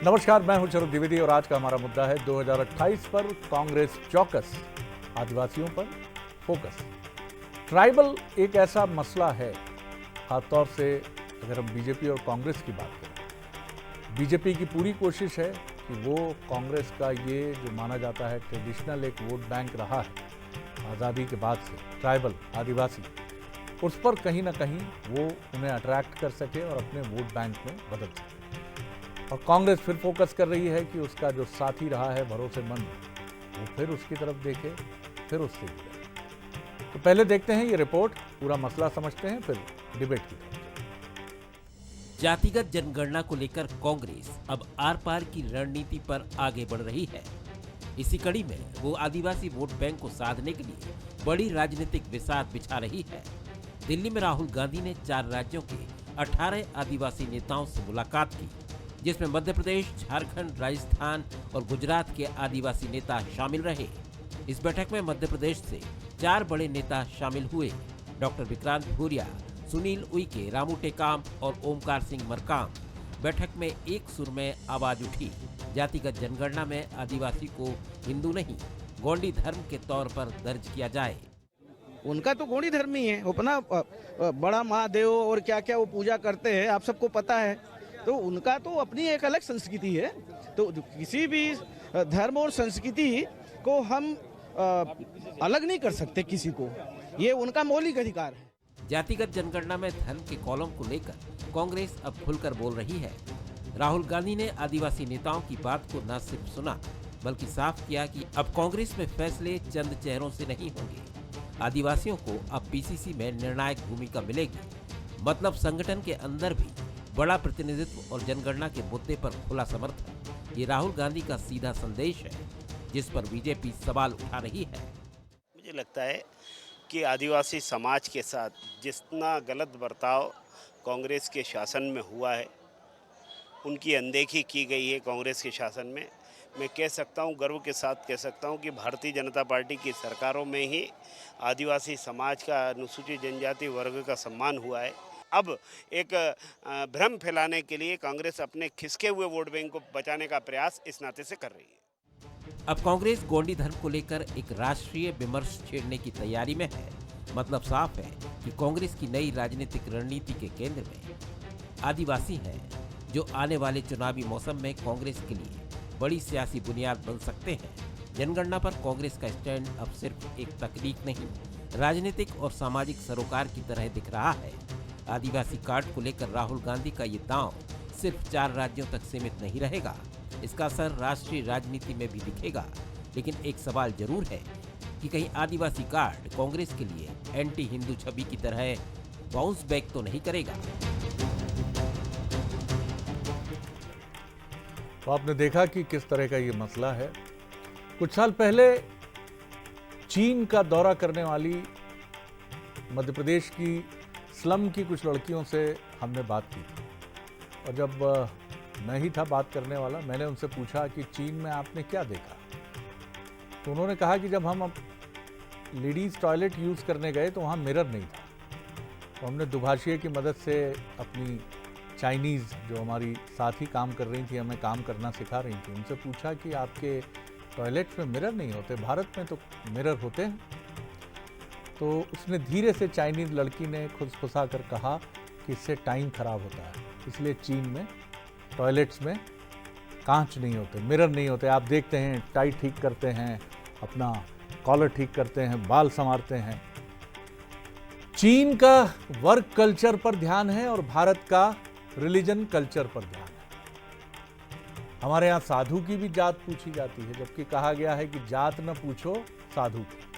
नमस्कार, मैं हूं शरद द्विवेदी और आज का हमारा मुद्दा है 2028 पर कांग्रेस चौकस, आदिवासियों पर फोकस। ट्राइबल एक ऐसा मसला है, खासतौर से अगर हम बीजेपी और कांग्रेस की बात करें। बीजेपी की पूरी कोशिश है कि वो कांग्रेस का ये जो माना जाता है ट्रेडिशनल एक वोट बैंक रहा है आज़ादी के बाद से, ट्राइबल आदिवासी, उस पर कहीं ना कहीं वो उन्हें अट्रैक्ट कर सके और अपने वोट बैंक में बदल सके। और कांग्रेस फिर फोकस कर रही है कि उसका जो साथी रहा है भरोसेमंद, वो फिर उसकी तरफ देखे, फिर उससे जुड़े। तो पहले देखते हैं ये रिपोर्ट, पूरा मसला समझते हैं, फिर डिबेट की तरफ। जातिगत जनगणना को लेकर कांग्रेस अब आर पार की रणनीति पर आगे बढ़ रही है। इसी कड़ी में वो आदिवासी वोट बैंक को साधने के लिए बड़ी राजनीतिक बिसात बिछा रही है। दिल्ली में राहुल गांधी ने 4 राज्यों के 18 आदिवासी नेताओं से मुलाकात की, जिसमें मध्य प्रदेश, झारखंड, राजस्थान और गुजरात के आदिवासी नेता शामिल रहे। इस बैठक में मध्य प्रदेश से 4 बड़े नेता शामिल हुए। डॉक्टर विक्रांत भूरिया, सुनील उइके, रामू टेकाम और ओमकार सिंह मरकाम। बैठक में एक सुर में आवाज उठी, जातिगत जनगणना में आदिवासी को हिंदू नहीं, गोंडी धर्म के तौर पर दर्ज किया जाए। उनका तो गोंडी धर्म ही है, अपना बड़ा महादेव और क्या क्या वो पूजा करते हैं, आप सबको पता है। तो उनका तो अपनी एक अलग संस्कृति है। तो किसी भी धर्म और संस्कृति को हम अलग नहीं कर सकते किसी को, ये उनका मौलिक अधिकार है। जातिगत जनगणना में धर्म के कॉलम को लेकर कांग्रेस अब खुलकर बोल रही है। राहुल गांधी ने आदिवासी नेताओं की बात को न सिर्फ सुना, बल्कि साफ किया कि अब कांग्रेस में फैसले चंद चेहरों से नहीं होंगे। आदिवासियों को अब पीसीसी में निर्णायक भूमिका मिलेगी, मतलब संगठन के अंदर भी बड़ा प्रतिनिधित्व और जनगणना के मुद्दे पर खुला समर्थन। ये राहुल गांधी का सीधा संदेश है, जिस पर बीजेपी सवाल उठा रही है। मुझे लगता है कि आदिवासी समाज के साथ जितना गलत बर्ताव कांग्रेस के शासन में हुआ है, उनकी अनदेखी की गई है कांग्रेस के शासन में। मैं कह सकता हूं, गर्व के साथ कह सकता हूं कि भारतीय जनता पार्टी की सरकारों में ही आदिवासी समाज का, अनुसूचित जनजाति वर्ग का सम्मान हुआ है। अब एक भ्रम फैलाने के लिए कांग्रेस अपने खिसके हुए वोट बैंक को बचाने का प्रयास इस नाते से कर रही है। अब कांग्रेस गोंडी धर्म को लेकर एक राष्ट्रीय विमर्श छेड़ने की तैयारी में है। मतलब साफ है कि कांग्रेस की नई राजनीतिक रणनीति के केंद्र में आदिवासी हैं, जो आने वाले चुनावी मौसम में कांग्रेस के लिए बड़ी सियासी बुनियाद बन सकते हैं। जनगणना पर कांग्रेस का स्टैंड अब सिर्फ एक तकनीक नहीं, राजनीतिक और सामाजिक सरोकार की तरह दिख रहा है। आदिवासी कार्ड को लेकर राहुल गांधी का ये दांव सिर्फ 4 राज्यों तक सीमित नहीं रहेगा, इसका असर राष्ट्रीय राजनीति में भी दिखेगा। लेकिन एक सवाल जरूर है कि कहीं आदिवासी कार्ड कांग्रेस के लिए एंटी हिंदू छवि की तरह बाउंस बैक तो नहीं करेगा। तो आपने देखा कि किस तरह का ये मसला है। कुछ साल पहले चीन का दौरा करने वाली मध्य प्रदेश की स्लम की कुछ लड़कियों से हमने बात की थी, और जब मैं ही था बात करने वाला, मैंने उनसे पूछा कि चीन में आपने क्या देखा। तो उन्होंने कहा कि जब हम लेडीज़ टॉयलेट यूज़ करने गए तो वहाँ मिरर नहीं था। तो हमने दुभाषिए की मदद से अपनी चाइनीज़ जो हमारी साथ ही काम कर रही थी, हमें काम करना सिखा रही थी, उनसे पूछा कि आपके टॉयलेट्स में मिरर नहीं होते, भारत में तो मिरर होते हैं। तो उसने धीरे से, चाइनीज़ लड़की ने खुसफुसा कर कहा कि इससे टाइम खराब होता है, इसलिए चीन में टॉयलेट्स में कांच नहीं होते, मिरर नहीं होते। आप देखते हैं टाई ठीक करते हैं, अपना कॉलर ठीक करते हैं, बाल संवारते हैं। चीन का वर्क कल्चर पर ध्यान है और भारत का रिलीजन कल्चर पर ध्यान है। हमारे यहाँ साधु की भी जात पूछी जाती है, जबकि कहा गया है कि जात न पूछो साधु की।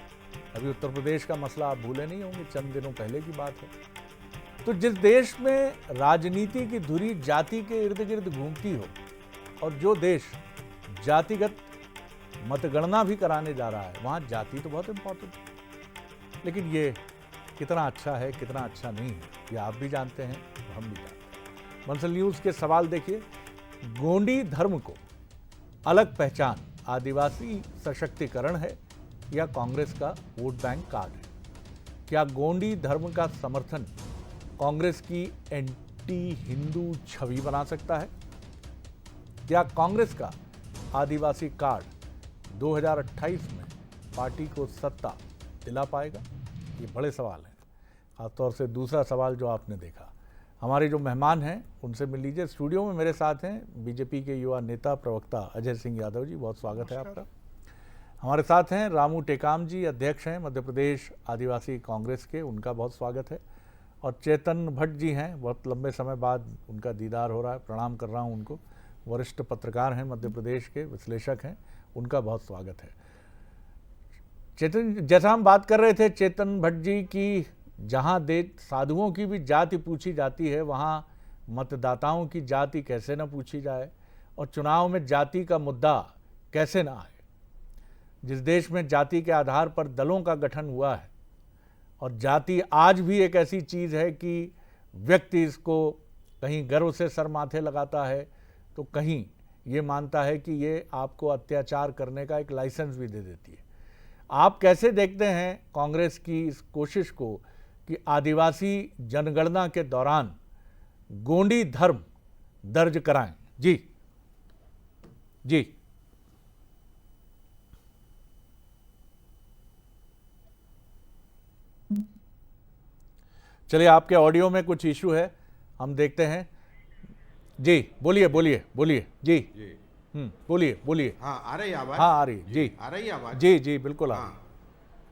अभी उत्तर प्रदेश का मसला आप भूले नहीं होंगे, चंद दिनों पहले की बात है। तो जिस देश में राजनीति की धुरी जाति के इर्द गिर्द घूमती हो, और जो देश जातिगत मतगणना भी कराने जा रहा है, वहाँ जाति तो बहुत इंपॉर्टेंट है। लेकिन ये कितना अच्छा है, कितना अच्छा नहीं है, ये आप भी जानते हैं, हम भी जानते हैं। मंसल न्यूज़ के सवाल देखिए, गोंडी धर्म को अलग पहचान आदिवासी सशक्तिकरण है या कांग्रेस का वोट बैंक कार्ड है? क्या गोंडी धर्म का समर्थन कांग्रेस की एंटी हिंदू छवि बना सकता है? क्या कांग्रेस का आदिवासी कार्ड 2028 में पार्टी को सत्ता दिला पाएगा? ये बड़े सवाल हैं। खासतौर से दूसरा सवाल जो आपने देखा। हमारे जो मेहमान हैं उनसे मिल लीजिए। स्टूडियो में मेरे साथ हैं बीजेपी के युवा नेता प्रवक्ता अजय सिंह यादव जी, बहुत स्वागत है आपका। हमारे साथ हैं रामू टेकाम जी, अध्यक्ष हैं मध्य प्रदेश आदिवासी कांग्रेस के, उनका बहुत स्वागत है। और चेतन भट्ट जी हैं, बहुत लंबे समय बाद उनका दीदार हो रहा है, प्रणाम कर रहा हूं उनको। वरिष्ठ पत्रकार हैं, मध्य प्रदेश के विश्लेषक हैं, उनका बहुत स्वागत है। चेतन, जैसा हम बात कर रहे थे चेतन भट्ट जी की, जहां साधुओं की भी जाति पूछी जाती है, वहां मतदाताओं की जाति कैसे न पूछी जाए और चुनाव में जाति का मुद्दा कैसे ना आए। जिस देश में जाति के आधार पर दलों का गठन हुआ है और जाति आज भी एक ऐसी चीज़ है कि व्यक्ति इसको कहीं गर्व से सर माथे लगाता है तो कहीं ये मानता है कि ये आपको अत्याचार करने का एक लाइसेंस भी दे देती है। आप कैसे देखते हैं कांग्रेस की इस कोशिश को कि आदिवासी जनगणना के दौरान गोंडी धर्म दर्ज कराएं? जी जी चलिए, आपके ऑडियो में कुछ इशू है, हम देखते हैं। जी बोलिए बोलिए बोलिए जी बोलिए बोलिए। हाँ, आ रही है आवाज? हाँ आ रही है जी, आ रही है आवाज? जी जी बिल्कुल आ रही है। हाँ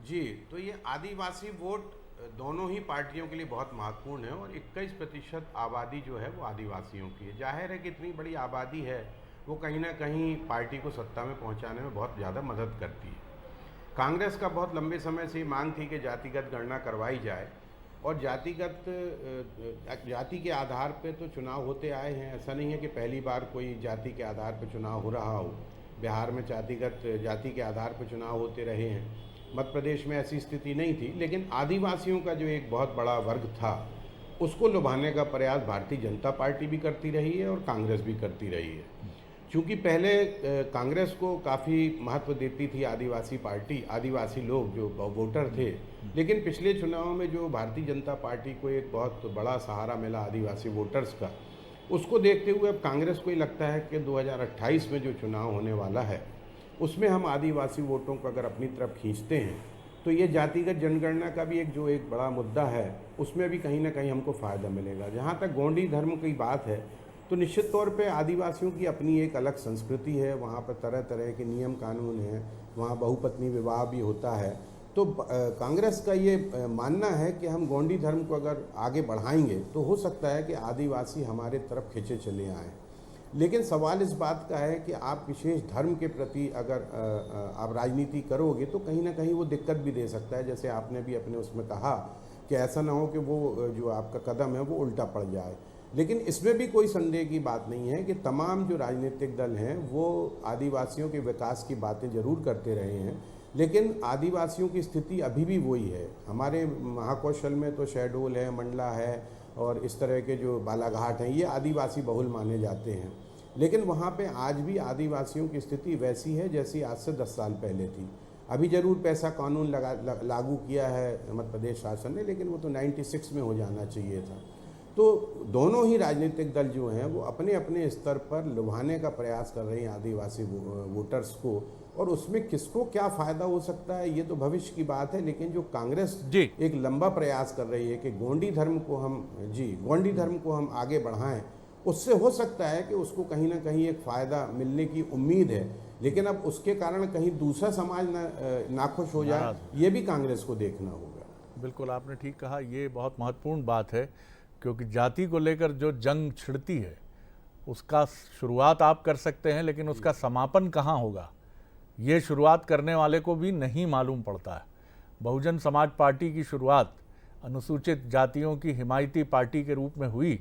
जी, तो ये आदिवासी वोट दोनों ही पार्टियों के लिए बहुत महत्वपूर्ण है और 21% आबादी जो है वो आदिवासियों की है। जाहिर है कि इतनी बड़ी आबादी है, वो कहीं ना कहीं पार्टी को सत्ता में पहुंचाने में बहुत ज़्यादा मदद करती है। कांग्रेस का बहुत लंबे समय से मांग थी कि जातिगत गणना करवाई जाए और जाति के आधार पे तो चुनाव होते आए हैं। ऐसा नहीं है कि पहली बार कोई जाति के आधार पर चुनाव हो रहा हो। बिहार में जाति के आधार पर चुनाव होते रहे हैं। मध्य प्रदेश में ऐसी स्थिति नहीं थी, लेकिन आदिवासियों का जो एक बहुत बड़ा वर्ग था उसको लुभाने का प्रयास भारतीय जनता पार्टी भी करती रही है और कांग्रेस भी करती रही है। क्योंकि पहले कांग्रेस को काफ़ी महत्व देती थी आदिवासी पार्टी, आदिवासी लोग जो वोटर थे, लेकिन पिछले चुनाव में जो भारतीय जनता पार्टी को एक बहुत बड़ा सहारा मिला आदिवासी वोटर्स का, उसको देखते हुए अब कांग्रेस को ही लगता है कि 2028 में जो चुनाव होने वाला है उसमें हम आदिवासी वोटों को अगर अपनी तरफ खींचते हैं तो ये जातिगत जनगणना का भी एक बड़ा मुद्दा है, उसमें भी कहीं ना कहीं हमको फ़ायदा मिलेगा। जहाँ तक गोंडी धर्म की बात है तो निश्चित तौर पे आदिवासियों की अपनी एक अलग संस्कृति है, वहाँ पर तरह तरह के नियम कानून हैं, वहाँ बहुपत्नी विवाह भी होता है। तो कांग्रेस का ये मानना है कि हम गोंडी धर्म को अगर आगे बढ़ाएंगे तो हो सकता है कि आदिवासी हमारे तरफ खींचे चले आएँ। लेकिन सवाल इस बात का है कि आप विशेष धर्म के प्रति अगर आप राजनीति करोगे तो कहीं ना कहीं वो दिक्कत भी दे सकता है। जैसे आपने भी अपने उसमें कहा कि ऐसा ना हो कि वो जो आपका कदम है वो उल्टा पड़ जाए। लेकिन इसमें भी कोई संदेह की बात नहीं है कि तमाम जो राजनीतिक दल हैं वो आदिवासियों के विकास की बातें ज़रूर करते रहे हैं, लेकिन आदिवासियों की स्थिति अभी भी वही है। हमारे महाकौशल में तो शहडोल है, मंडला है और इस तरह के जो बालाघाट हैं ये आदिवासी बहुल माने जाते हैं, लेकिन वहाँ पे आज भी आदिवासियों की स्थिति वैसी है जैसी आज से 10 साल पहले थी। अभी ज़रूर पैसा कानून लागू किया है मध्य प्रदेश शासन ने, लेकिन वो तो 96 में हो जाना चाहिए था। तो दोनों ही राजनीतिक दल जो हैं वो अपने अपने स्तर पर लुभाने का प्रयास कर रहे हैं आदिवासी वोटर्स को, और उसमें किसको क्या फ़ायदा हो सकता है ये तो भविष्य की बात है। लेकिन जो कांग्रेस एक लंबा प्रयास कर रही है कि गोंडी धर्म को हम आगे बढ़ाएं, उससे हो सकता है कि उसको कहीं ना कहीं एक फ़ायदा मिलने की उम्मीद है। लेकिन अब उसके कारण कहीं दूसरा समाज नाखुश हो जाए, ये भी कांग्रेस को देखना होगा। बिल्कुल आपने ठीक कहा, ये बहुत महत्वपूर्ण बात है, क्योंकि जाति को लेकर जो जंग छिड़ती है उसका शुरुआत आप कर सकते हैं, लेकिन उसका समापन कहाँ होगा ये शुरुआत करने वाले को भी नहीं मालूम पड़ता है। बहुजन समाज पार्टी की शुरुआत अनुसूचित जातियों की हिमायती पार्टी के रूप में हुई,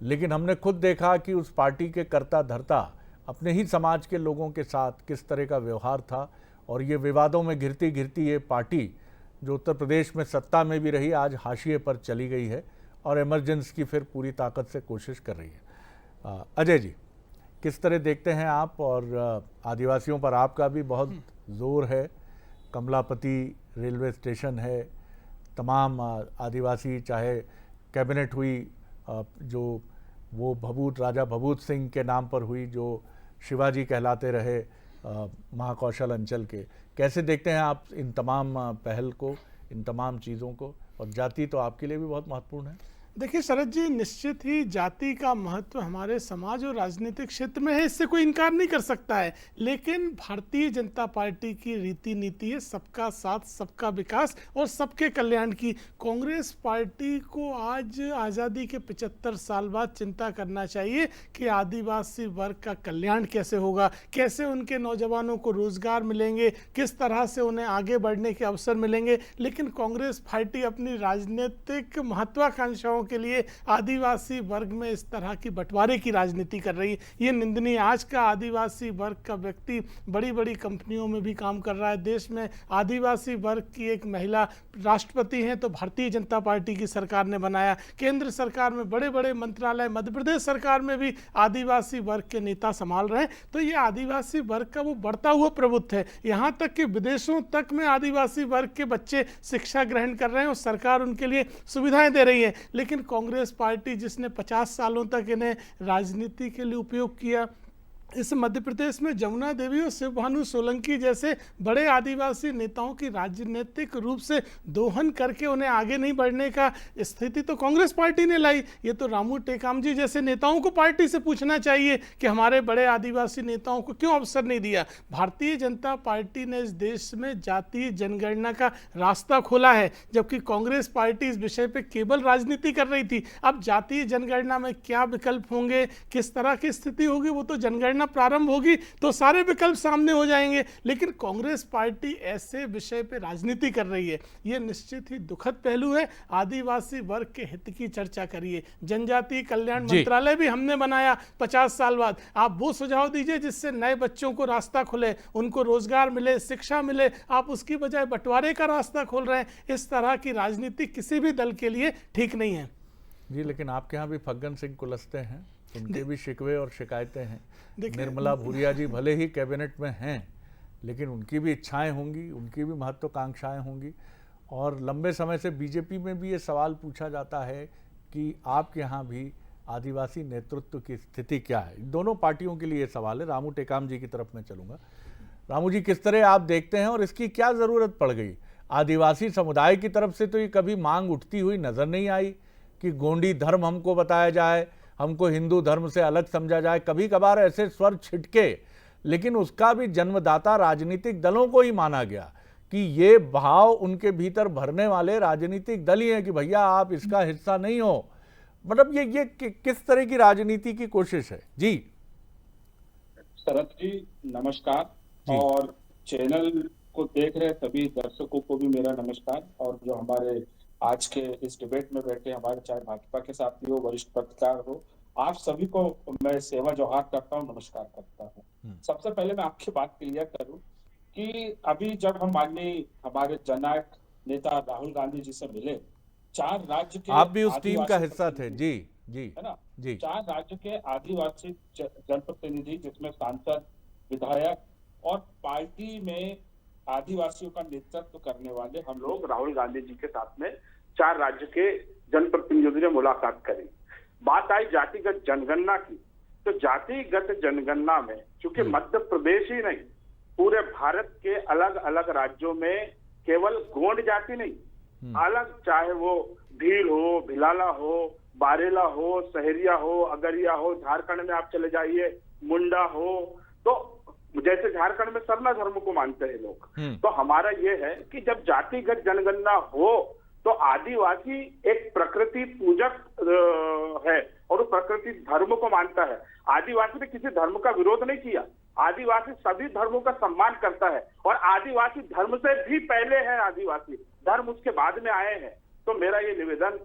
लेकिन हमने खुद देखा कि उस पार्टी के कर्ता धर्ता अपने ही समाज के लोगों के साथ किस तरह का व्यवहार था, और ये विवादों में घिरती घिरती ये पार्टी जो उत्तर प्रदेश में सत्ता में भी रही आज हाशिए पर चली गई है और इमरजेंसी की फिर पूरी ताकत से कोशिश कर रही है। अजय जी, किस तरह देखते हैं आप? और आदिवासियों पर आपका भी बहुत जोर है, कमलापति रेलवे स्टेशन है, तमाम आदिवासी, चाहे कैबिनेट हुई जो वो राजा भभूत सिंह के नाम पर हुई, जो शिवाजी कहलाते रहे महाकौशल अंचल के। कैसे देखते हैं आप इन तमाम पहल को, इन तमाम चीज़ों को? और जाति तो आपके लिए भी बहुत महत्वपूर्ण है। देखिए शरद जी, निश्चित ही जाति का महत्व हमारे समाज और राजनीतिक क्षेत्र में है, इससे कोई इनकार नहीं कर सकता है। लेकिन भारतीय जनता पार्टी की रीति नीति है सबका साथ, सबका विकास और सबके कल्याण की। कांग्रेस पार्टी को आज आज़ादी के 75 साल बाद चिंता करना चाहिए कि आदिवासी वर्ग का कल्याण कैसे होगा, कैसे उनके नौजवानों को रोजगार मिलेंगे, किस तरह से उन्हें आगे बढ़ने के अवसर मिलेंगे। लेकिन कांग्रेस पार्टी अपनी राजनीतिक महत्वाकांक्षाओं के लिए आदिवासी वर्ग में इस तरह की बंटवारे की राजनीति कर रही है। ये निंदनीय। आज का आदिवासी वर्ग का व्यक्ति बड़ी बड़ी कंपनियों में भी काम कर रहा है। देश में आदिवासी वर्ग की एक महिला राष्ट्रपति हैं तो भारतीय जनता पार्टी की सरकार ने बनाया। केंद्र सरकार में बड़े बड़े मंत्रालय, मध्य प्रदेश सरकार में भी आदिवासी वर्ग के नेता संभाल रहे हैं। तो ये आदिवासी वर्ग का वो बढ़ता हुआ प्रभुत्व है। यहाँ तक कि विदेशों तक में आदिवासी वर्ग के बच्चे शिक्षा ग्रहण कर रहे हैं और सरकार उनके लिए सुविधाएं दे रही है। लेकिन कांग्रेस पार्टी जिसने 50 सालों तक इन्हें राजनीति के लिए उपयोग किया, इस मध्य प्रदेश में जमुना देवी और शिव भानु सोलंकी जैसे बड़े आदिवासी नेताओं की राजनीतिक रूप से दोहन करके उन्हें आगे नहीं बढ़ने का स्थिति तो कांग्रेस पार्टी ने लाई। ये तो रामू टेकाम जी जैसे नेताओं को पार्टी से पूछना चाहिए कि हमारे बड़े आदिवासी नेताओं को क्यों अवसर नहीं दिया। भारतीय जनता पार्टी ने इस देश में जातीय जनगणना का रास्ता खोला है, जबकि कांग्रेस पार्टी इस विषय पर केवल राजनीति कर रही थी। अब जातीय जनगणना में क्या विकल्प होंगे, किस तरह की स्थिति होगी, वो तो जनगणना प्रारंभ होगी तो सारे विकल्प सामने हो जाएंगे। लेकिन कांग्रेस पार्टी ऐसे विषय पे राजनीति कर रही है, ये निश्चित ही दुखद पहलू है। आदिवासी वर्ग के हित की चर्चा करिए। जनजातीय कल्याण मंत्रालय भी हमने बनाया 50 साल बाद। आप वो सुझाव दीजिए जिससे नए बच्चों को रास्ता खुले, उनको रोजगार मिले, शिक्षा मिले। आप उसकी बजाय बंटवारे का रास्ता खोल रहे हैं। इस तरह की राजनीति किसी भी दल के लिए ठीक नहीं है। जी, लेकिन आपके यहाँ भी फग्गन सिंह कुलस्ते हैं, उनके भी शिकवे और शिकायतें हैं। निर्मला भूरिया जी भले ही कैबिनेट में हैं, लेकिन उनकी भी इच्छाएं होंगी, उनकी भी महत्वाकांक्षाएं होंगी। और लंबे समय से बीजेपी में भी ये सवाल पूछा जाता है कि आपके यहाँ भी आदिवासी नेतृत्व की स्थिति क्या है। दोनों पार्टियों के लिए ये सवाल है। रामू टेकाम जी की तरफ मैं चलूँगा। रामू जी, किस तरह आप देखते हैं और इसकी क्या ज़रूरत पड़ गई? आदिवासी समुदाय की तरफ से तो ये कभी मांग उठती हुई नज़र नहीं आई कि गोंडी धर्म हमको बताया जाए, हमको हिंदू धर्म से अलग समझा जाए। कभी कभार ऐसे स्वर छिटके, लेकिन उसका भी जन्मदाता राजनीतिक दलों को ही माना गया कि ये भाव उनके भीतर भरने वाले राजनीतिक दल ही हैं कि भैया आप इसका हिस्सा नहीं हो। मतलब ये किस तरह की राजनीति की कोशिश है? जी शरद जी नमस्कार जी। और चैनल को देख रहे सभी दर्शकों को भी मेरा नमस्कार। और जो हमारे आज के इस डिबेट में बैठे हमारे चाहे भाजपा के साथी हो, वरिष्ठ पत्रकार हो, आप सभी को मैं सेवा जोहार करता हूँ, नमस्कार करता हूँ। सबसे पहले मैं आपकी बात क्लियर करूँ कि अभी जब हम माननीय हमारे जननायक नेता राहुल गांधी जी से मिले, 4 राज्य के, आप भी उस टीम का हिस्सा थे। जी जी है ना जी। 4 राज्य के आदिवासी जनप्रतिनिधि जिसमें सांसद, विधायक और पार्टी में आदिवासियों का नेतृत्व करने वाले हम लोग राहुल गांधी जी के साथ में 4 राज्य के जनप्रतिनिधियों ने मुलाकात करी। बात आई जातिगत जनगणना की, तो जातिगत जनगणना में चूंकि मध्य प्रदेश ही नहीं पूरे भारत के अलग अलग राज्यों में केवल गोंड जाति नहीं, अलग चाहे वो भील हो, भिलाला हो, बारेला हो, सहरिया हो, अगरिया हो, झारखंड में आप चले जाइए मुंडा हो, तो जैसे झारखंड में सरना धर्म को मानते हैं लोग। तो हमारा ये है कि जब जातिगत जनगणना हो तो आदिवासी एक प्रकृति पूजक है और वो प्रकृति धर्म को मानता है। आदिवासी ने किसी धर्म का विरोध नहीं किया, आदिवासी सभी धर्मों का सम्मान करता है और आदिवासी धर्म से भी पहले है, आदिवासी धर्म उसके बाद में आए हैं। तो मेरा ये निवेदन,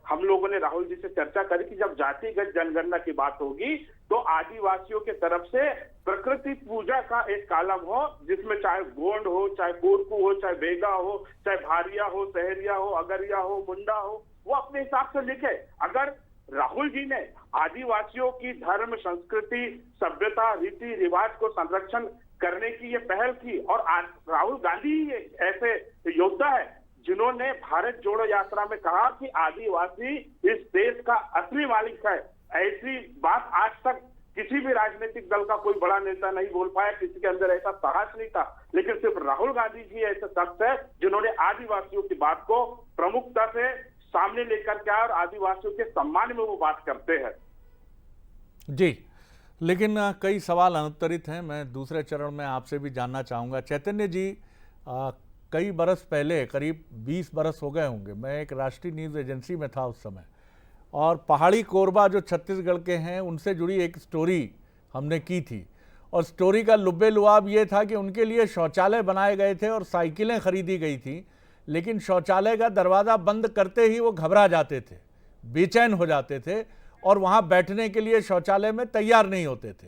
हम लोगों ने राहुल जी से चर्चा करी कि जब जातिगत जनगणना की बात होगी तो आदिवासियों के तरफ से प्रकृति पूजा का एक कॉलम हो जिसमें चाहे गोंड हो, चाहे कोरकू हो, चाहे बेगा हो, चाहे भारिया हो, सहरिया हो, अगरिया हो, मुंडा हो, वो अपने हिसाब से लिखे। अगर राहुल जी ने आदिवासियों की धर्म, संस्कृति, सभ्यता, रीति रिवाज को संरक्षण करने की ये पहल की, और राहुल गांधी ऐसे योद्धा है जिन्होंने भारत जोड़ो यात्रा में कहा कि आदिवासी इस देश का असली मालिक है, ऐसी बात आज तक किसी भी राजनीतिक दल का कोई बड़ा नेता नहीं बोल पाया, किसी के अंदर ऐसा साहस नहीं था, लेकिन सिर्फ राहुल गांधी जी ऐसे शख्स है जिन्होंने आदिवासियों की बात को प्रमुखता से सामने लेकर के आए और आदिवासियों के सम्मान में वो बात करते हैं। जी, लेकिन कई सवाल अनुत्तरित हैं। मैं दूसरे चरण में आपसे भी जानना चाहूँगा। चैतन्य जी, कई बरस पहले, करीब 20 बरस हो गए होंगे, मैं एक राष्ट्रीय न्यूज़ एजेंसी में था उस समय, और पहाड़ी कोरबा जो छत्तीसगढ़ के हैं उनसे जुड़ी एक स्टोरी हमने की थी। और स्टोरी का लुब्बे लुआब ये था कि उनके लिए शौचालय बनाए गए थे और साइकिलें खरीदी गई थी, लेकिन शौचालय का दरवाज़ा बंद करते ही वो घबरा जाते थे, बेचैन हो जाते थे और वहाँ बैठने के लिए शौचालय में तैयार नहीं होते थे।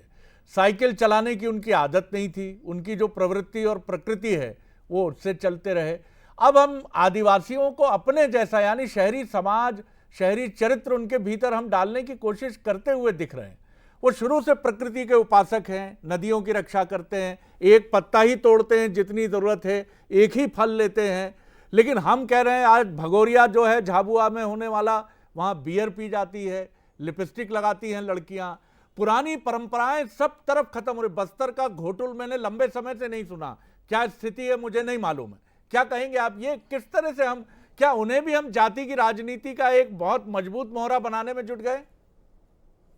साइकिल चलाने की उनकी आदत नहीं थी, उनकी जो प्रवृत्ति और प्रकृति है वो उससे चलते रहे। अब हम आदिवासियों को अपने जैसा, यानी शहरी समाज, शहरी चरित्र उनके भीतर हम डालने की कोशिश करते हुए दिख रहे हैं। वो शुरू से प्रकृति के उपासक हैं, नदियों की रक्षा करते हैं, एक पत्ता ही तोड़ते हैं जितनी ज़रूरत है, एक ही फल लेते हैं। लेकिन हम कह रहे हैं आज भगोरिया जो है झाबुआ में होने वाला, वहाँ बियर पी जाती है, लिपस्टिक लगाती हैं लड़कियाँ, पुरानी परंपराएं सब तरफ खत्म हो रही। बस्तर का घोटुल मैंने लंबे समय से नहीं सुना, क्या स्थिति है मुझे नहीं मालूम है। क्या कहेंगे आप, ये किस तरह से हम, क्या उन्हें भी हम जाति की राजनीति का एक बहुत मजबूत मोहरा बनाने में जुट गए?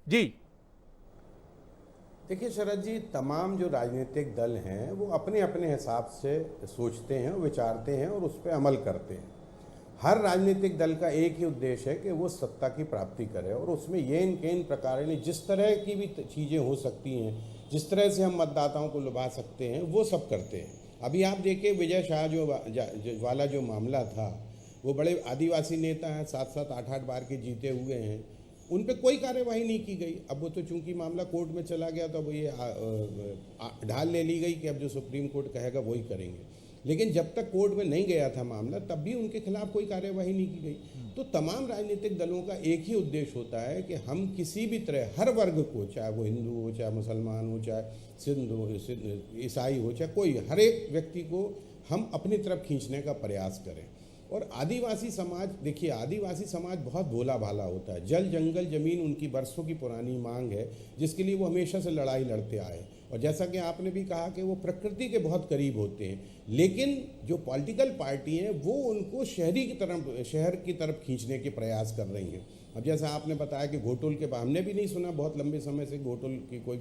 जी देखिए शरद जी, तमाम जो राजनीतिक दल हैं वो अपने अपने हिसाब से सोचते हैं, विचारते हैं और उस पर अमल करते हैं। हर राजनीतिक दल का एक ही उद्देश्य है कि वो सत्ता की प्राप्ति करे, और उसमें ये इन प्रकार जिस तरह की भी चीज़ें हो सकती हैं, जिस तरह से हम मतदाताओं को लुभा सकते हैं, वो सब करते हैं। अभी आप देखिए विजय शाह वाला जो मामला था, वो बड़े आदिवासी नेता हैं, 7-7, 8-8 बार के जीते हुए हैं, उन पे कोई कार्यवाही नहीं की गई। अब वो तो चूंकि मामला कोर्ट में चला गया तो अब ये ढाल ले ली गई कि अब जो सुप्रीम कोर्ट कहेगा वही करेंगे। लेकिन जब तक कोर्ट में नहीं गया था मामला, तब भी उनके खिलाफ कोई कार्यवाही नहीं की गई। तो तमाम राजनीतिक दलों का एक ही उद्देश्य होता है कि हम किसी भी तरह हर वर्ग को, चाहे वो हिंदू हो, चाहे मुसलमान हो, चाहे सिंध ईसाई हो, चाहे कोई, हर एक व्यक्ति को हम अपनी तरफ खींचने का प्रयास करें। और आदिवासी समाज, देखिए आदिवासी समाज बहुत भोला भाला होता है। जल जंगल जमीन उनकी बरसों की पुरानी मांग है, जिसके लिए वो हमेशा से लड़ाई लड़ते आए। और जैसा कि आपने भी कहा कि वो प्रकृति के बहुत करीब होते हैं, लेकिन जो पॉलिटिकल पार्टी हैं वो उनको शहर की तरफ खींचने के प्रयास कर रही हैं। अब जैसा आपने बताया कि घोटुल के, हमने भी नहीं सुना बहुत लंबे समय से घोटुल की कोई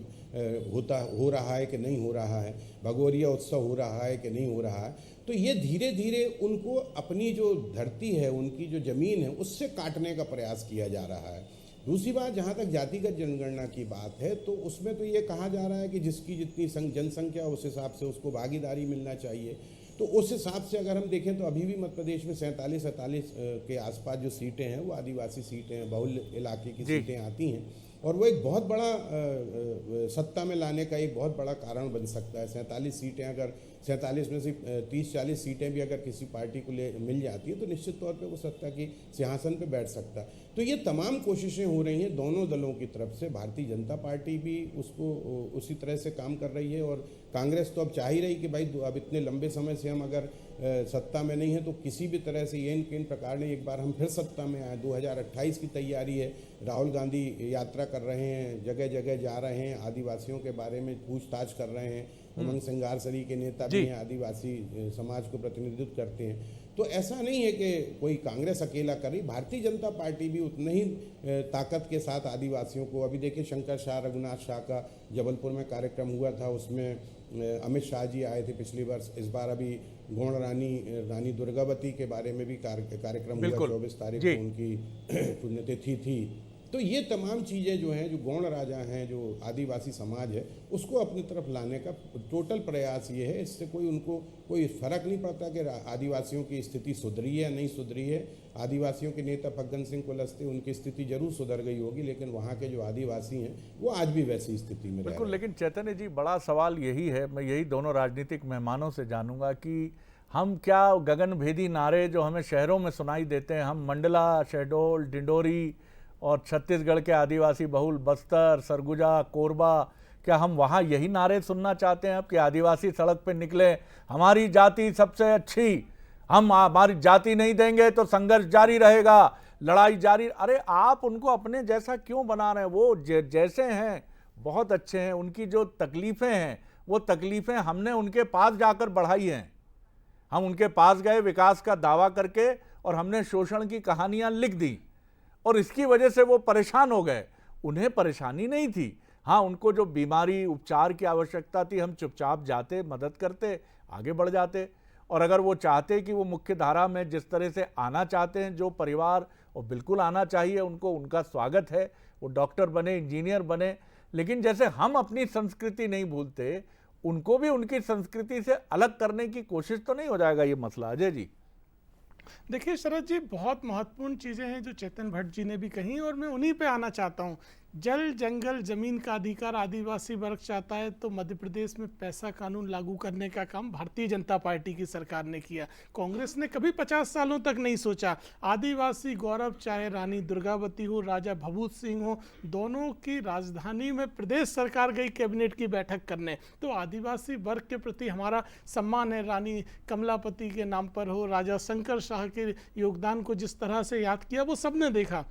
हो रहा है कि नहीं हो रहा है, भगोरिया उत्सव हो रहा है कि नहीं हो रहा है। तो ये धीरे धीरे उनको अपनी जो धरती है, उनकी जो ज़मीन है, उससे काटने का प्रयास किया जा रहा है। दूसरी बात, जहाँ तक जातिगत जनगणना की बात है, तो उसमें तो ये कहा जा रहा है कि जिसकी जितनी जनसंख्या उस हिसाब से उसको भागीदारी मिलना चाहिए। तो उस हिसाब से अगर हम देखें तो अभी भी मध्य प्रदेश में 47-47 के आसपास जो सीटें हैं वो आदिवासी सीटें हैं, बहुल इलाके की सीटें आती हैं, और वो एक बहुत बड़ा सत्ता में लाने का एक बहुत बड़ा कारण बन सकता है। 47 सीटें, अगर 47 में से 30-40 सीटें भी अगर किसी पार्टी को मिल जाती है तो निश्चित तौर पे वो सत्ता की सिंहासन पे बैठ सकता है। तो ये तमाम कोशिशें हो रही हैं दोनों दलों की तरफ से। भारतीय जनता पार्टी भी उसको उसी तरह से काम कर रही है, और कांग्रेस तो अब चाह ही रही कि भाई अब इतने लंबे समय से हम अगर सत्ता में नहीं है तो किसी भी तरह से ये इन प्रकार ने एक बार हम फिर सत्ता में आए। 2028 की तैयारी है, राहुल गांधी यात्रा कर रहे हैं, जगह जगह जा रहे हैं, आदिवासियों के बारे में पूछताछ कर रहे हैं। उमंग सिंगारसरी के नेता भी हैं, आदिवासी समाज को प्रतिनिधित्व करते हैं। तो ऐसा नहीं है कि कोई कांग्रेस अकेला कर रही, भारतीय जनता पार्टी भी उतने ही ताकत के साथ आदिवासियों को, अभी देखिए शंकर शाह, रघुनाथ शाह का जबलपुर में कार्यक्रम हुआ था, उसमें अमित शाह जी आए थे पिछली वर्ष। इस बार अभी गौड़ रानी दुर्गावती के बारे में भी कार्यक्रम हुआ, 24 तारीख को उनकी पुण्यतिथि थी। तो ये तमाम चीज़ें जो हैं, जो गौड़ राजा हैं, जो आदिवासी समाज है, उसको अपनी तरफ लाने का टोटल प्रयास ये है। इससे उनको कोई फर्क नहीं पड़ता कि आदिवासियों की स्थिति सुधरी है या नहीं सुधरी है। आदिवासियों के नेता फग्गन सिंह कुलस्ते, उनकी स्थिति जरूर सुधर गई होगी, लेकिन वहाँ के जो आदिवासी हैं वो आज भी वैसी स्थिति में बिल्कुल। लेकिन चैतन्य जी, बड़ा सवाल यही है, मैं यही दोनों राजनीतिक मेहमानों से जानूंगा कि हम क्या गगनभेदी नारे जो हमें शहरों में सुनाई देते हैं, हम मंडला, शहडोल, डिंडोरी और छत्तीसगढ़ के आदिवासी बहुल बस्तर, सरगुजा, कोरबा, क्या हम वहाँ यही नारे सुनना चाहते हैं अब कि आदिवासी सड़क पे निकले, हमारी जाति सबसे अच्छी, हम हमारी जाति नहीं देंगे तो संघर्ष जारी रहेगा, लड़ाई जारी? अरे आप उनको अपने जैसा क्यों बना रहे हैं? वो जैसे हैं बहुत अच्छे हैं, उनकी जो तकलीफ़ें हैं वो तकलीफ़ें हमने उनके पास जाकर बढ़ाई हैं। हम उनके पास गए विकास का दावा करके और हमने शोषण की कहानियां लिख दी और इसकी वजह से वो परेशान हो गए। उन्हें परेशानी नहीं थी, हाँ उनको जो बीमारी उपचार की आवश्यकता थी हम चुपचाप जाते, मदद करते, आगे बढ़ जाते। और अगर वो चाहते कि वो मुख्य धारा में जिस तरह से आना चाहते हैं जो परिवार, और बिल्कुल आना चाहिए उनको, उनका स्वागत है, वो डॉक्टर बने, इंजीनियर बने, लेकिन जैसे हम अपनी संस्कृति नहीं भूलते उनको भी उनकी संस्कृति से अलग करने की कोशिश तो नहीं हो जाएगा ये मसला। अजय जी देखिए शरद जी, बहुत महत्वपूर्ण चीज़ें हैं जो चेतन भट्ट जी ने भी कही और मैं उन्हीं पे आना चाहता हूँ। जल जंगल जमीन का अधिकार आदिवासी वर्ग चाहता है तो मध्य प्रदेश में पैसा कानून लागू करने का काम भारतीय जनता पार्टी की सरकार ने किया। कांग्रेस ने कभी 50 सालों तक नहीं सोचा। आदिवासी गौरव, चाहे रानी दुर्गावती हो, राजा भभूत सिंह हो, दोनों की राजधानी में प्रदेश सरकार गई कैबिनेट की बैठक करने, तो आदिवासी वर्ग के प्रति हमारा सम्मान है। रानी कमलापति के नाम पर हो, राजा शंकर शाह के योगदान को जिस तरह से याद किया वो सबने देखा।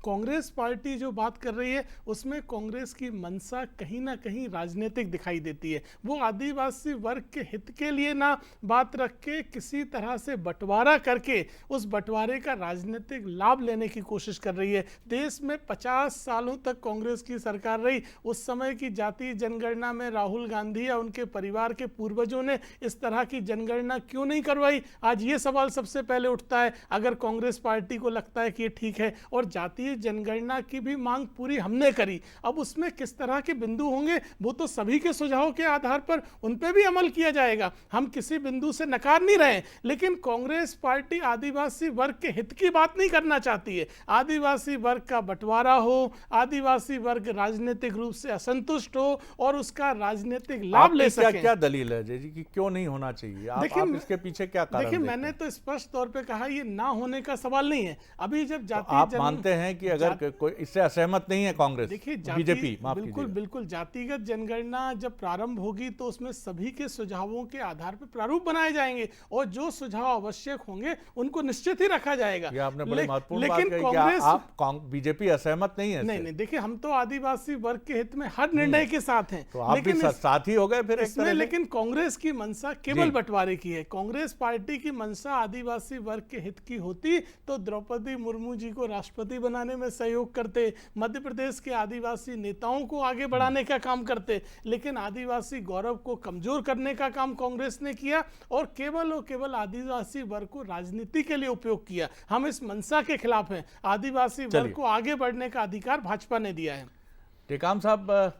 कांग्रेस पार्टी जो बात कर रही है उसमें कांग्रेस की मंशा कहीं ना कहीं राजनीतिक दिखाई देती है। वो आदिवासी वर्ग के हित के लिए ना बात रख के किसी तरह से बंटवारा करके उस बंटवारे का राजनीतिक लाभ लेने की कोशिश कर रही है। देश में 50 सालों तक कांग्रेस की सरकार रही, उस समय की जातीय जनगणना में राहुल गांधी या उनके परिवार के पूर्वजों ने इस तरह की जनगणना क्यों नहीं करवाई? आज ये सवाल सबसे पहले उठता है। अगर कांग्रेस पार्टी को लगता है कि ये ठीक है, और जातीय जनगणना की भी मांग पूरी हमने करी, अब उसमें किस तरह के बिंदु होंगे वो तो सभी के सुझाव के आधार पर उन पे भी अमल किया जाएगा। हम किसी बिंदु से नकार नहीं रहे, लेकिन कांग्रेस पार्टी आदिवासी वर्ग के हित की बात नहीं करना चाहती है। आदिवासी वर्ग का बंटवारा हो, आदिवासी वर्ग राजनीतिक रूप से असंतुष्ट हो और उसका राजनीतिक लाभ ले सके। क्या दलील है जय जी कि क्यों नहीं होना चाहिए? आप इसके पीछे क्या कारण? देखिए मैंने तो स्पष्ट तौर पे कहा ये ना होने का सवाल नहीं है। अभी जब जातीय आप मानते हैं कि अगर कोई इससे असहमत नहीं है कांग्रेस, देखिए बीजेपी, बिल्कुल जातिगत जनगणना जब प्रारंभ होगी तो उसमें सभी के सुझावों के आधार पर प्रारूप बनाए जाएंगे और जो सुझाव आवश्यक होंगे उनको निश्चित ही रखा जाएगा। ये आपने बड़ी महत्वपूर्ण बात कही कि आप बीजेपी असहमत नहीं है। नहीं, देखिए हम तो आदिवासी वर्ग के हित में हर निर्णय के साथ हैं, तो आप भी साथी हो गए फिर इसमें। लेकिन कांग्रेस की मंशा केवल बंटवारे की है। कांग्रेस पार्टी की मंशा आदिवासी वर्ग के हित की होती तो द्रौपदी मुर्मू जी को राष्ट्रपति बनाने में सहयोग करते, मध्य प्रदेश के आदिवासी नेताओं को आगे बढ़ाने का काम करते, लेकिन आदिवासी गौरव को कमजोर करने का काम कांग्रेस ने किया और केवल आदिवासी वर्ग को राजनीति के लिए उपयोग किया। हम इस मंशा के खिलाफ हैं। आदिवासी वर्ग को आगे बढ़ने का अधिकार भाजपा ने दिया है। टेकाम साहब,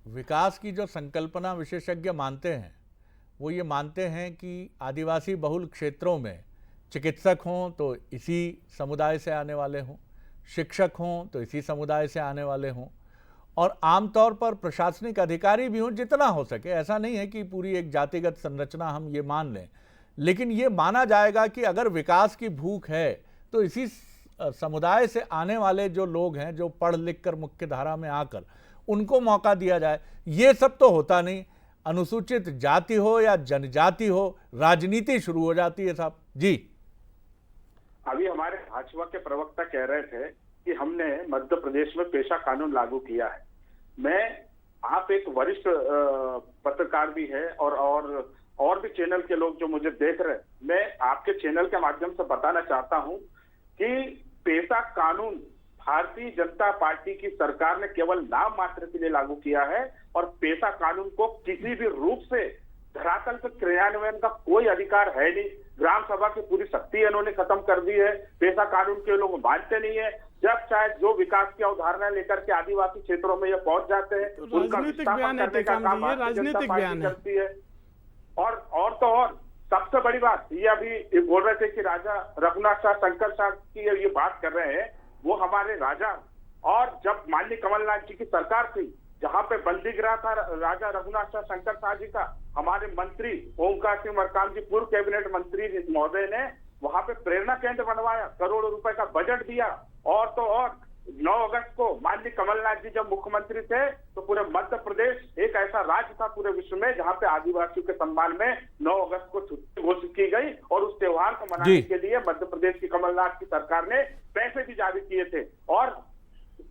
विकास की जो संकल्पना विशेषज्ञ मानते हैं वो ये मानते हैं कि आदिवासी बहुल क्षेत्रों में चिकित्सक हों तो इसी समुदाय से आने वाले हों, शिक्षक हों तो इसी समुदाय से आने वाले हों, और आमतौर पर प्रशासनिक अधिकारी भी हों जितना हो सके। ऐसा नहीं है कि पूरी एक जातिगत संरचना हम ये मान लें, लेकिन ये माना जाएगा कि अगर विकास की भूख है तो इसी समुदाय से आने वाले जो लोग हैं, जो पढ़ लिख कर मुख्य धारा में आकर उनको मौका दिया जाए। ये सब तो होता नहीं। अनुसूचित जाति हो या जनजाति हो, राजनीति शुरू हो जाती है साहब जी। अभी हमारे भाजपा के प्रवक्ता कह रहे थे कि हमने मध्य प्रदेश में पेशा कानून लागू किया है। आप एक वरिष्ठ पत्रकार भी है और भी चैनल के लोग जो मुझे देख रहे हैं, मैं आपके चैनल के माध्यम से बताना चाहता हूं कि पेशा कानून भारतीय जनता पार्टी की सरकार ने केवल नाम मात्र के लिए लागू किया है और पेशा कानून को किसी भी रूप से धरातल पर क्रियान्वयन का कोई अधिकार है नहीं। ग्राम सभा की पूरी शक्ति इन्होंने खत्म कर दी है। पेशा कानून के लोग मानते नहीं है। जब चाहे जो विकास की अवधारणा लेकर के आदिवासी क्षेत्रों में ये पहुंच जाते हैं, उनका विस्थापन करने का काम भारतीय जनता पार्टी करती है। और तो और सबसे बड़ी बात ये अभी बोल रहे थे कि राजा रघुनाथ शाह शंकर शाह की ये बात कर रहे हैं, वो हमारे राजा, और जब माननीय कमलनाथ जी की सरकार थी जहां पे बंदी गृह था राजा रघुनाथ शाह शंकर शाह जी का, हमारे मंत्री ओमकार सिंह मरकाम जी पूर्व कैबिनेट मंत्री महोदय ने वहां पे प्रेरणा केंद्र बनवाया, करोड़ों रुपए का बजट दिया। और तो और 9 अगस्त को माननीय कमलनाथ जी जब मुख्यमंत्री थे तो पूरे मध्य प्रदेश एक ऐसा राज्य था पूरे विश्व में जहां पे आदिवासियों के सम्मान में 9 अगस्त को छुट्टी घोषित की गई और उस त्योहार को मनाने के लिए मध्य प्रदेश की कमलनाथ की सरकार ने पैसे भी जारी किए थे। और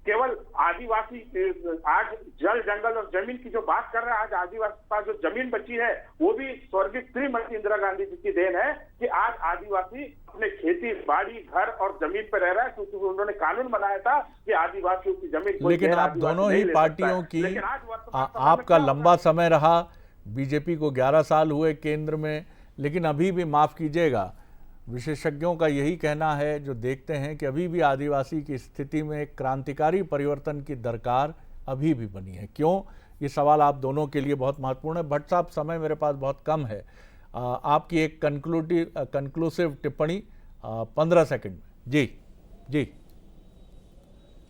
केवल आदिवासी आज जल जंगल और जमीन की जो बात कर रहे हैं, आज आदिवासी के पास जो जमीन बची है वो भी स्वर्गीय श्रीमती इंदिरा गांधी जी की देन है कि आज आदिवासी अपने खेती बाड़ी घर और जमीन पर रह रहा है, क्योंकि उन्होंने कानून बनाया था कि आदिवासियों की जमीन कोई लेकिन गैर आप आदिवासी दोनों नहीं ही ले सकता है। पार्टियों की लेकिन आज वर्तमान समय में आपका क्या लंबा समय रहा, बीजेपी को 11 साल हुए केंद्र में, लेकिन अभी भी माफ कीजिएगा, विशेषज्ञों का यही कहना है जो देखते हैं कि अभी भी आदिवासी की स्थिति में एक क्रांतिकारी परिवर्तन की दरकार अभी भी बनी है। क्यों? ये सवाल आप दोनों के लिए बहुत महत्वपूर्ण है। भट्ट साहब, समय मेरे पास बहुत कम है, आपकी एक कंक्लूसिव टिप्पणी 15 सेकंड में। जी जी।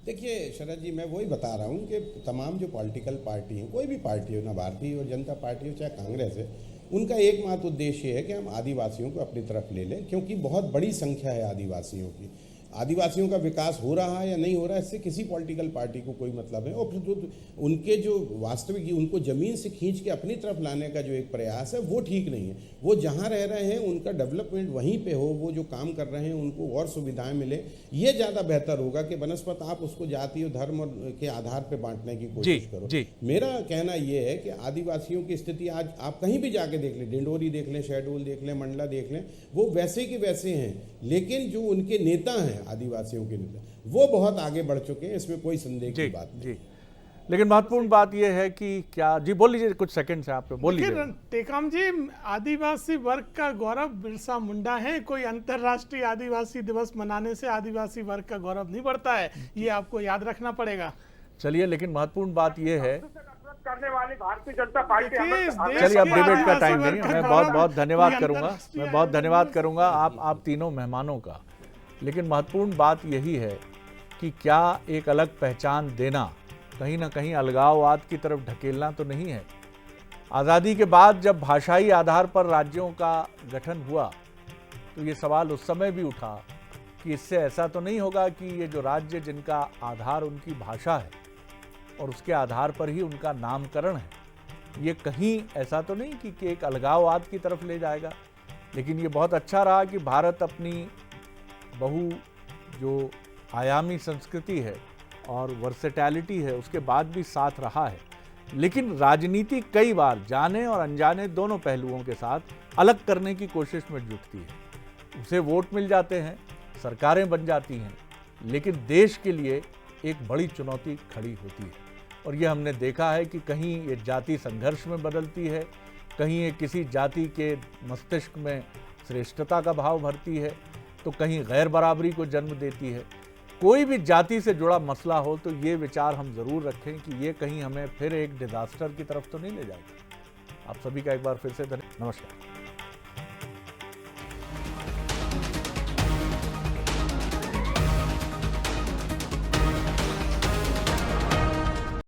देखिए शरद जी, मैं वही बता रहा हूँ कि तमाम जो पॉलिटिकल पार्टी हैं, कोई भी पार्टी हो, ना भारतीय जनता पार्टी हो चाहे कांग्रेस है, उनका एकमात्र उद्देश्य है कि हम आदिवासियों को अपनी तरफ ले लें, क्योंकि बहुत बड़ी संख्या है आदिवासियों की। आदिवासियों का विकास हो रहा है या नहीं हो रहा है, इससे किसी पॉलिटिकल पार्टी को कोई मतलब है। और फिर उनके जो वास्तविक उनको ज़मीन से खींच के अपनी तरफ लाने का जो एक प्रयास है वो ठीक नहीं है। वो जहाँ रह रहे हैं उनका डेवलपमेंट वहीं पे हो, वो जो काम कर रहे हैं उनको और सुविधाएं मिले, ये ज़्यादा बेहतर होगा कि बनस्पत आप उसको जाति और धर्म के आधार पर बांटने की कोशिश करो। मेरा कहना ये है कि आदिवासियों की स्थिति आज आप कहीं भी जाके देख लें, डिंडोरी देख लें, शहडोल देख लें, मंडला देख लें, वो वैसे के वैसे हैं। लेकिन जो उनके नेता हैं, आदिवासियों के नेता, वो बहुत आगे बढ़ चुके हैं, इसमें कोई संदेह की बात नहीं। जी, लेकिन महत्वपूर्ण बात यह है कि क्या, जी बोल लीजिए, कुछ सेकंड से आप बोल लीजिए। टेकाम जी, आदिवासी वर्ग का गौरव बिरसा मुंडा है, कोई अंतर्राष्ट्रीय आदिवासी दिवस मनाने से आदिवासी वर्ग का गौरव नहीं बढ़ता है, ये आपको याद रखना पड़ेगा। चलिए, लेकिन महत्वपूर्ण बात यह है, करने वाली भारतीय जनता पार्टी। चलिए अब डिबेट का टाइम नहीं है, मैं बहुत धन्यवाद करूंगा, मैं बहुत धन्यवाद करूंगा आप तीनों मेहमानों का। लेकिन महत्वपूर्ण बात यही है कि क्या एक अलग पहचान देना कहीं ना कहीं अलगाववाद की तरफ ढकेलना तो नहीं है। आज़ादी के बाद जब भाषाई आधार पर राज्यों का गठन हुआ तो ये सवाल उस समय भी उठा कि इससे ऐसा तो नहीं होगा कि ये जो राज्य जिनका आधार उनकी भाषा है और उसके आधार पर ही उनका नामकरण है, ये कहीं ऐसा तो नहीं कि एक अलगाववाद की तरफ ले जाएगा। लेकिन ये बहुत अच्छा रहा कि भारत अपनी बहु जो आयामी संस्कृति है और वर्सेटैलिटी है उसके बाद भी साथ रहा है। लेकिन राजनीति कई बार जाने और अनजाने दोनों पहलुओं के साथ अलग करने की कोशिश में जुटती है। उसे वोट मिल जाते हैं, सरकारें बन जाती हैं, लेकिन देश के लिए एक बड़ी चुनौती खड़ी होती है। और ये हमने देखा है कि कहीं ये जाति संघर्ष में बदलती है, कहीं ये किसी जाति के मस्तिष्क में श्रेष्ठता का भाव भरती है, तो कहीं गैर बराबरी को जन्म देती है। कोई भी जाति से जुड़ा मसला हो तो ये विचार हम ज़रूर रखें कि ये कहीं हमें फिर एक डिजास्टर की तरफ तो नहीं ले जाएगा। आप सभी का एक बार फिर से नमस्कार।